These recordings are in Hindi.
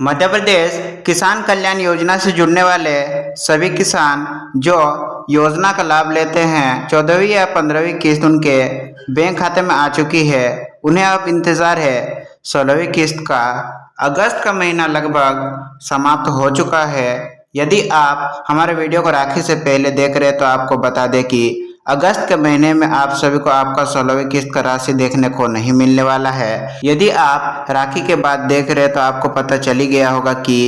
मध्य प्रदेश किसान कल्याण योजना से जुड़ने वाले सभी किसान जो योजना का लाभ लेते हैं 14वीं या 15वीं किस्त उनके बैंक खाते में आ चुकी है। उन्हें अब इंतज़ार है 16वीं किस्त का। अगस्त का महीना लगभग समाप्त हो चुका है। यदि आप हमारे वीडियो को राखी से पहले देख रहे हैं तो आपको बता दें कि अगस्त के महीने में आप सभी को आपका 16वीं किस्त का राशि देखने को नहीं मिलने वाला है। यदि आप राखी के बाद देख रहे हैं तो आपको पता चल ही गया होगा कि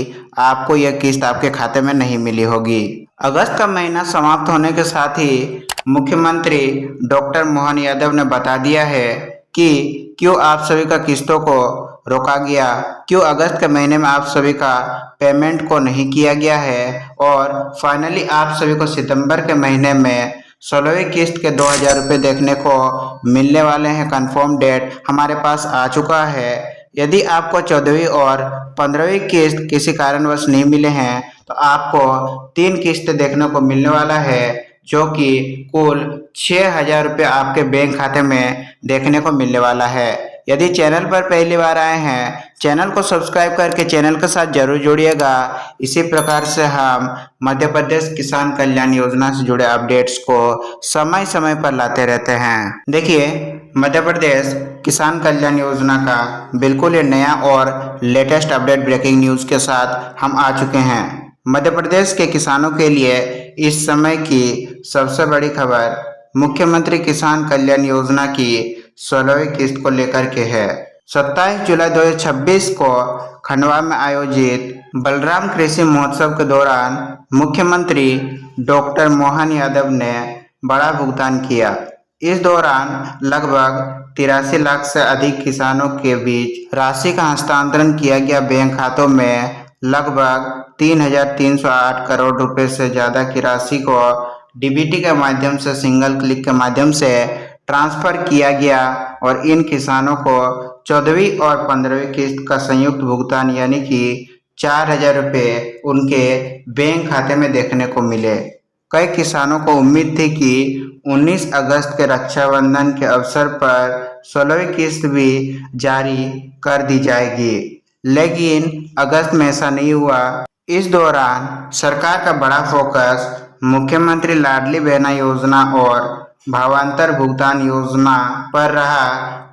आपको यह किस्त आपके खाते में नहीं मिली होगी। अगस्त का महीना समाप्त होने के साथ ही मुख्यमंत्री डॉक्टर मोहन यादव ने बता दिया है कि क्यों आप सभी का किस्तों को रोका गया, क्यों अगस्त के महीने में आप सभी का पेमेंट को नहीं किया गया है और फाइनली आप सभी को सितंबर के महीने में 16वीं किस्त के 2000 रुपये देखने को मिलने वाले हैं। कंफर्म डेट हमारे पास आ चुका है। यदि आपको 14वीं और 15वीं किस्त किसी कारणवश नहीं मिले हैं तो आपको 3 किस्त देखने को मिलने वाला है, जो कि कुल 6000 रुपये आपके बैंक खाते में देखने को मिलने वाला है। यदि चैनल पर पहली बार आए हैं, चैनल को सब्सक्राइब करके चैनल के साथ जरूर जुड़िएगा। इसी प्रकार से हम मध्य प्रदेश किसान कल्याण योजना से जुड़े अपडेट्स को समय समय पर लाते रहते हैं। देखिए, मध्य प्रदेश किसान कल्याण योजना का बिल्कुल ये नया और लेटेस्ट अपडेट ब्रेकिंग न्यूज़ के साथ हम आ चुके हैं। मध्य प्रदेश के किसानों के लिए इस समय की सबसे बड़ी खबर मुख्यमंत्री किसान कल्याण योजना की 16वीं किस्त को लेकर के है। 27 जुलाई 2026 को खंडवा में आयोजित बलराम कृषि महोत्सव के दौरान मुख्यमंत्री डॉक्टर मोहन यादव ने बड़ा भुगतान किया। इस दौरान लगभग 83 लाख से अधिक किसानों के बीच राशि का हस्तांतरण किया गया। बैंक खातों में लगभग 3308 करोड़ रुपए से ज़्यादा की राशि को डीबीटी के माध्यम से सिंगल क्लिक के माध्यम से ट्रांसफर किया गया और इन किसानों को 14वीं और 15वीं किस्त का संयुक्त भुगतान यानी कि 4000 रुपये उनके बैंक खाते में देखने को मिले। कई किसानों को उम्मीद थी कि 19 अगस्त के रक्षाबंधन के अवसर पर 16वीं किस्त भी जारी कर दी जाएगी, लेकिन अगस्त में ऐसा नहीं हुआ। इस दौरान सरकार का बड़ा फोकस मुख्यमंत्री लाडली बहना योजना और भावांतर भुगतान योजना पर रहा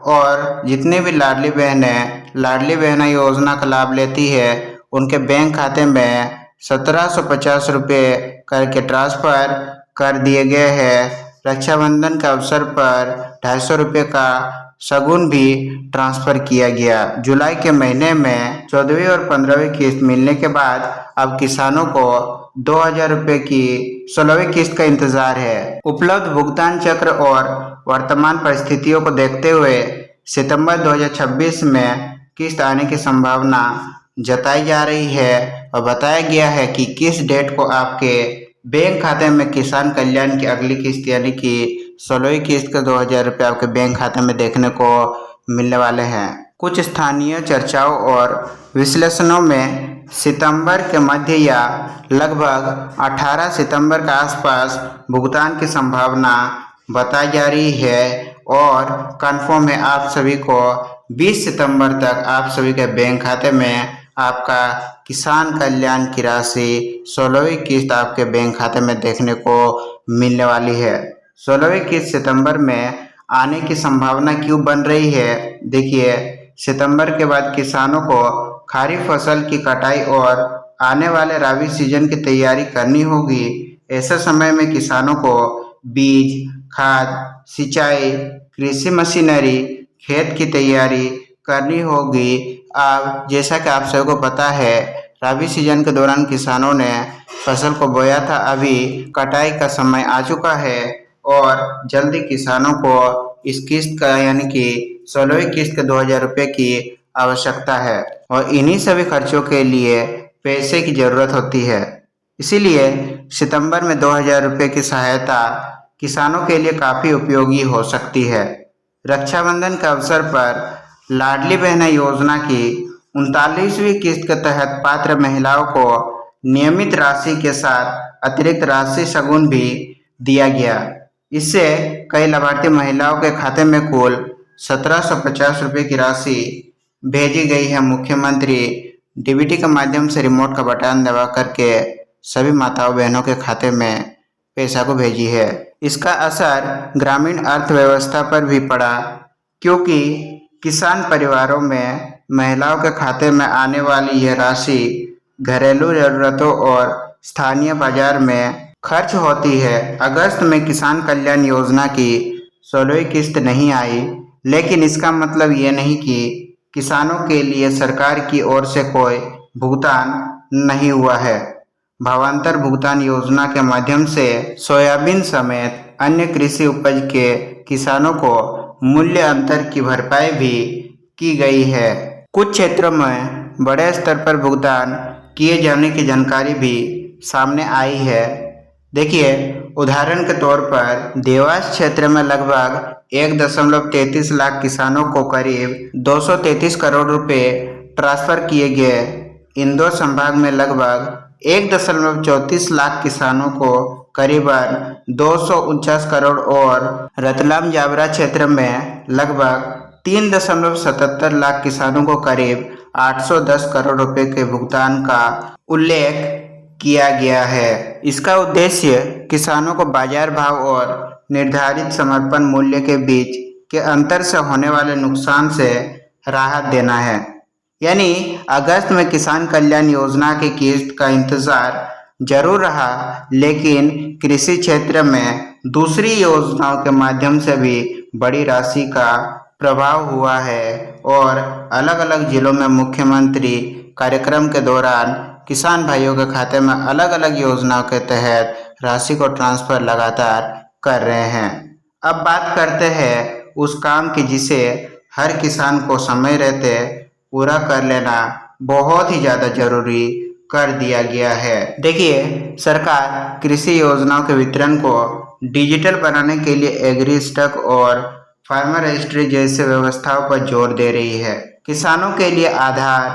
और जितने भी लाडली बहना योजना का लाभ लेती है उनके बैंक खाते में 1750 रुपये करके ट्रांसफर कर दिए गए हैं। रक्षाबंधन के अवसर पर 250 रुपये का शगुन भी ट्रांसफर किया गया। जुलाई के महीने में 14वीं और 15वीं किस्त मिलने के बाद अब किसानों को 2000 रुपये की 16वीं किस्त का इंतजार है। उपलब्ध भुगतान चक्र और वर्तमान परिस्थितियों को देखते हुए सितंबर 2026 में किस्त आने की संभावना जताई जा रही है और बताया गया है कि किस डेट को आपके बैंक खाते में किसान कल्याण की अगली किस्त यानी कि 16वीं किस्त के 2000 रुपये आपके बैंक खाते में देखने को मिलने वाले हैं। कुछ स्थानीय चर्चाओं और विश्लेषणों में सितंबर के मध्य या लगभग 18 सितंबर के आसपास भुगतान की संभावना बताई जा रही है और कंफर्म है आप सभी को 20 सितंबर तक आप सभी के बैंक खाते में आपका किसान कल्याण की राशि 16वीं किस्त आपके बैंक खाते में देखने को मिलने वाली है। 16वीं किस्त सितंबर में आने की संभावना क्यों बन रही है? देखिए, सितंबर के बाद किसानों को खरीफ फसल की कटाई और आने वाले रबी सीजन की तैयारी करनी होगी। ऐसे समय में किसानों को बीज, खाद, सिंचाई, कृषि मशीनरी, खेत की तैयारी करनी होगी। अब जैसा कि आप सबको पता है, रबी सीजन के दौरान किसानों ने फसल को बोया था, अभी कटाई का समय आ चुका है और जल्दी किसानों को इस किस्त का यानी कि 16वीं किस्त के 2000 रुपये की आवश्यकता है और इन्हीं सभी खर्चों के लिए पैसे की ज़रूरत होती है। इसीलिए सितंबर में 2000 रुपये की सहायता किसानों के लिए काफ़ी उपयोगी हो सकती है। रक्षाबंधन के अवसर पर लाडली बहना योजना की 39वीं किस्त के तहत पात्र महिलाओं को नियमित राशि के साथ अतिरिक्त राशि शगुन भी दिया गया। इससे कई लाभार्थी महिलाओं के खाते में कुल 1750 रुपये की राशि भेजी गई है। मुख्यमंत्री डीबीटी के माध्यम से रिमोट का बटन दबा करके सभी माताओं बहनों के खाते में पैसा को भेजी है। इसका असर ग्रामीण अर्थव्यवस्था पर भी पड़ा, क्योंकि किसान परिवारों में महिलाओं के खाते में आने वाली यह राशि घरेलू जरूरतों और स्थानीय बाजार में खर्च होती है। अगस्त में किसान कल्याण योजना की 16वीं किस्त नहीं आई, लेकिन इसका मतलब ये नहीं कि किसानों के लिए सरकार की ओर से कोई भुगतान नहीं हुआ है। भावांतर भुगतान योजना के माध्यम से सोयाबीन समेत अन्य कृषि उपज के किसानों को मूल्य अंतर की भरपाई भी की गई है। कुछ क्षेत्रों में बड़े स्तर पर भुगतान किए जाने की जानकारी भी सामने आई है। देखिए, उदाहरण के तौर पर देवास क्षेत्र में लगभग 1.33 लाख किसानों को करीब 233 करोड़ रुपए ट्रांसफर किए गए। इंदौर संभाग में लगभग 1.34 लाख किसानों को करीबन 249 करोड़ और रतलाम जावरा क्षेत्र में लगभग 3.77 लाख किसानों को करीब 810 करोड़ रुपए के भुगतान का उल्लेख किया गया है। इसका उद्देश्य किसानों को बाजार भाव और निर्धारित समर्पण मूल्य के बीच के अंतर से होने वाले नुकसान से राहत देना है। यानी अगस्त में किसान कल्याण योजना की किस्त का इंतजार जरूर रहा, लेकिन कृषि क्षेत्र में दूसरी योजनाओं के माध्यम से भी बड़ी राशि का प्रभाव हुआ है और अलग अलग जिलों में मुख्यमंत्री कार्यक्रम के दौरान किसान भाइयों के खाते में अलग अलग योजनाओं के तहत राशि को ट्रांसफर लगातार कर रहे हैं। अब बात करते हैं उस काम की जिसे हर किसान को समय रहते पूरा कर लेना बहुत ही ज़्यादा जरूरी कर दिया गया है। देखिए, सरकार कृषि योजनाओं के वितरण को डिजिटल बनाने के लिए एग्री स्टॉक और फार्मर रजिस्ट्री जैसे व्यवस्थाओं पर जोर दे रही है। किसानों के लिए आधार,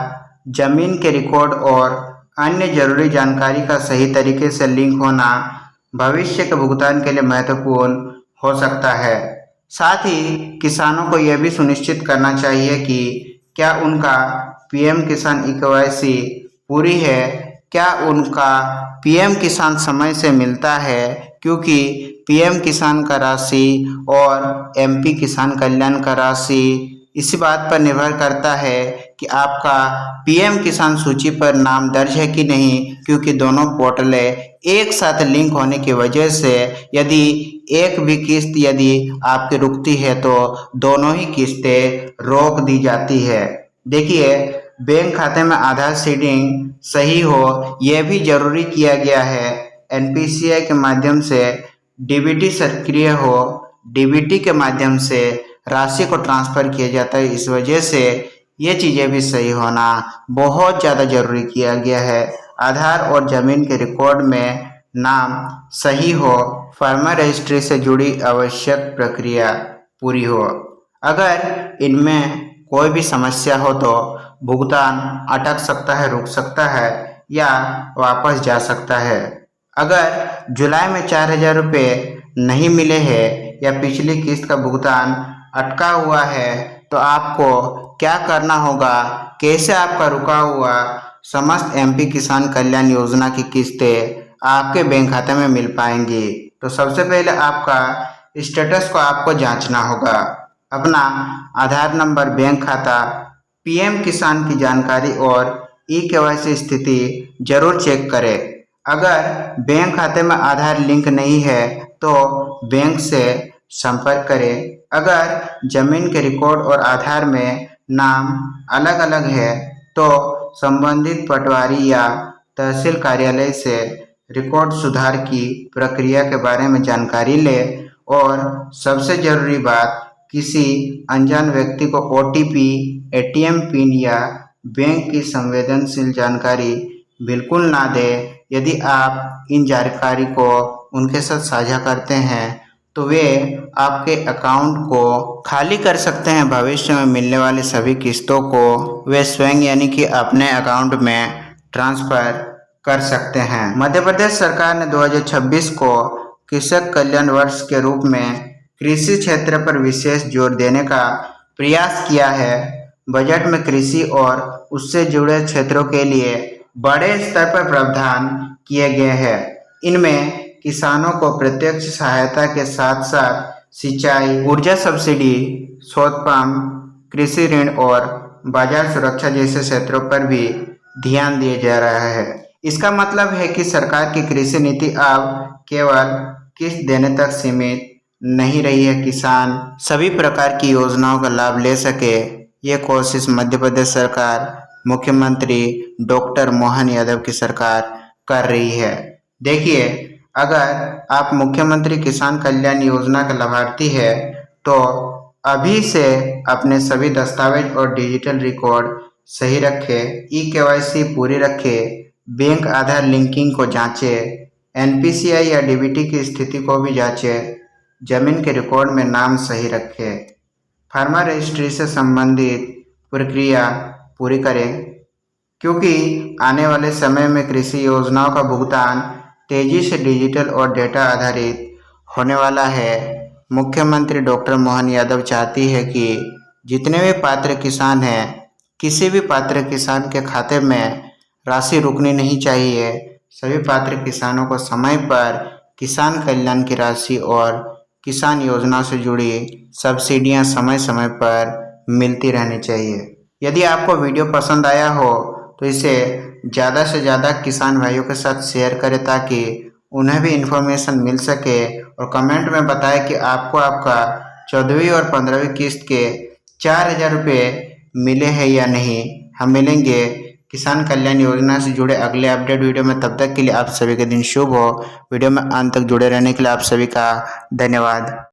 जमीन के रिकॉर्ड और अन्य जरूरी जानकारी का सही तरीके से लिंक होना भविष्य के भुगतान के लिए महत्वपूर्ण हो सकता है। साथ ही किसानों को यह भी सुनिश्चित करना चाहिए कि क्या उनका पीएम किसान ई-केवाईसी पूरी है, क्या उनका पीएम किसान समय से मिलता है, क्योंकि पीएम किसान का राशि और एमपी किसान कल्याण का राशि इसी बात पर निर्भर करता है कि आपका पीएम किसान सूची पर नाम दर्ज है कि नहीं, क्योंकि दोनों पोर्टलें एक साथ लिंक होने की वजह से यदि एक भी किस्त यदि आपकी रुकती है तो दोनों ही किस्तें रोक दी जाती है। देखिए, बैंक खाते में आधार सीडिंग सही हो यह भी जरूरी किया गया है। एनपीसीआई के माध्यम से डीबीटी सक्रिय हो, डीबीटी के माध्यम से राशि को ट्रांसफर किया जाता है। इस वजह से ये चीज़ें भी सही होना बहुत ज़्यादा जरूरी किया गया है। आधार और ज़मीन के रिकॉर्ड में नाम सही हो, फार्मर रजिस्ट्री से जुड़ी आवश्यक प्रक्रिया पूरी हो। अगर इनमें कोई भी समस्या हो तो भुगतान अटक सकता है, रुक सकता है या वापस जा सकता है। अगर जुलाई में 4,000 रुपये नहीं मिले हैं या पिछली किस्त का भुगतान अटका हुआ है तो आपको क्या करना होगा, कैसे आपका रुका हुआ समस्त एमपी किसान कल्याण योजना की किस्तें आपके बैंक खाते में मिल पाएंगी। तो सबसे पहले आपका स्टेटस को आपको जांचना होगा। अपना आधार नंबर, बैंक खाता, पीएम किसान की जानकारी और ई-केवाईसी स्थिति जरूर चेक करें। अगर बैंक खाते में आधार लिंक नहीं है तो बैंक से संपर्क करें। अगर जमीन के रिकॉर्ड और आधार में नाम अलग अलग है तो संबंधित पटवारी या तहसील कार्यालय से रिकॉर्ड सुधार की प्रक्रिया के बारे में जानकारी लें। और सबसे जरूरी बात, किसी अनजान व्यक्ति को ओटीपी, एटीएम पिन या बैंक की संवेदनशील जानकारी बिल्कुल ना दें। यदि आप इन जानकारी को उनके साथ साझा करते हैं तो वे आपके अकाउंट को खाली कर सकते हैं। भविष्य में मिलने वाली सभी किस्तों को वे स्वयं यानी कि अपने अकाउंट में ट्रांसफर कर सकते हैं। मध्य प्रदेश सरकार ने 2026 को कृषक कल्याण वर्ष के रूप में कृषि क्षेत्र पर विशेष जोर देने का प्रयास किया है। बजट में कृषि और उससे जुड़े क्षेत्रों के लिए बड़े स्तर पर प्रावधान किए गए हैं। इनमें किसानों को प्रत्यक्ष सहायता के साथ साथ सिंचाई, ऊर्जा सब्सिडी, सौर पंप, कृषि ऋण और बाजार सुरक्षा जैसे क्षेत्रों पर भी ध्यान दिया जा रहा है। इसका मतलब है कि सरकार की कृषि नीति अब केवल किस्त देने तक सीमित नहीं रही है। किसान सभी प्रकार की योजनाओं का लाभ ले सके, ये कोशिश मध्य प्रदेश सरकार, मुख्यमंत्री डॉक्टर मोहन यादव की सरकार कर रही है। देखिए, अगर आप मुख्यमंत्री किसान कल्याण योजना का लाभार्थी है तो अभी से अपने सभी दस्तावेज और डिजिटल रिकॉर्ड सही रखें, ई-केवाईसी पूरी रखें, बैंक आधार लिंकिंग को जांचें, एनपीसीआई या डीबीटी की स्थिति को भी जांचें, जमीन के रिकॉर्ड में नाम सही रखें, फार्मर रजिस्ट्री से संबंधित प्रक्रिया पूरी करें, क्योंकि आने वाले समय में कृषि योजनाओं का भुगतान तेजी से डिजिटल और डेटा आधारित होने वाला है। मुख्यमंत्री डॉक्टर मोहन यादव चाहती है कि जितने भी पात्र किसान हैं, किसी भी पात्र किसान के खाते में राशि रुकनी नहीं चाहिए। सभी पात्र किसानों को समय पर किसान कल्याण की राशि और किसान योजना से जुड़ी सब्सिडियां समय समय पर मिलती रहनी चाहिए। यदि आपको वीडियो पसंद आया हो तो इसे ज़्यादा से ज़्यादा किसान भाइयों के साथ शेयर करें ताकि उन्हें भी इन्फॉर्मेशन मिल सके, और कमेंट में बताएं कि आपको आपका 14वीं और 15वीं किस्त के 4,000 रुपये मिले हैं या नहीं। हम मिलेंगे किसान कल्याण योजना से जुड़े अगले अपडेट वीडियो में। तब तक के लिए आप सभी के दिन शुभ हो। वीडियो में अंत तक जुड़े रहने के लिए आप सभी का धन्यवाद।